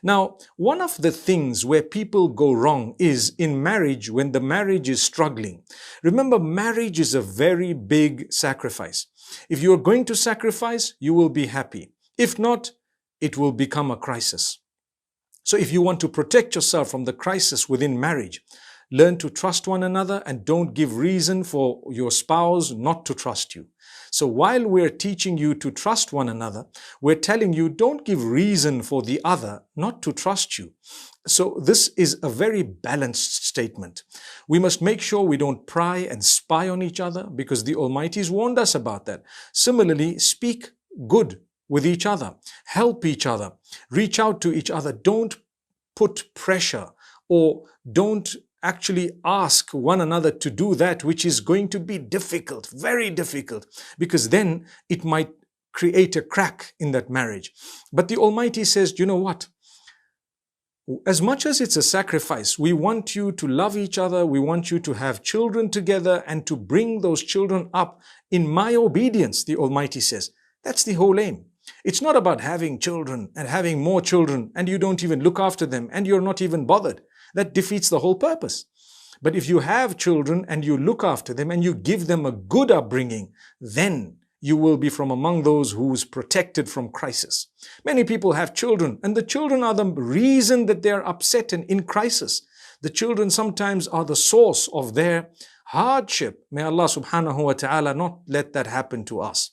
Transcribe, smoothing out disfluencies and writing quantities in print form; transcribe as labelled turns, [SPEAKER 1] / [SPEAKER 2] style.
[SPEAKER 1] Now, one of the things where people go wrong is in marriage when the marriage is struggling. Remember, marriage is a very big sacrifice. If you are going to sacrifice, you will be happy. If not, it will become a crisis. So if you want to protect yourself from the crisis within marriage, learn to trust one another and don't give reason for your spouse not to trust you. So while we're teaching you to trust one another, we're telling you don't give reason for the other not to trust you. So this is a very balanced statement. We must make sure we don't pry and spy on each other because the Almighty's warned us about that. Similarly, speak good with each other, help each other, reach out to each other. Don't put pressure or don't actually ask one another to do that which is going to be difficult, very difficult, because then it might create a crack in that marriage. But the Almighty says, you know what? As much as it's a sacrifice, we want you to love each other, we want you to have children together and to bring those children up in my obedience, the Almighty says. That's the whole aim. It's not about having children and having more children and you don't even look after them and you're not even bothered. That defeats the whole purpose. But if you have children and you look after them and you give them a good upbringing, then you will be from among those who's protected from crisis. Many people have children and the children are the reason that they're upset and in crisis. The children sometimes are the source of their hardship. May Allah subhanahu wa ta'ala not let that happen to us.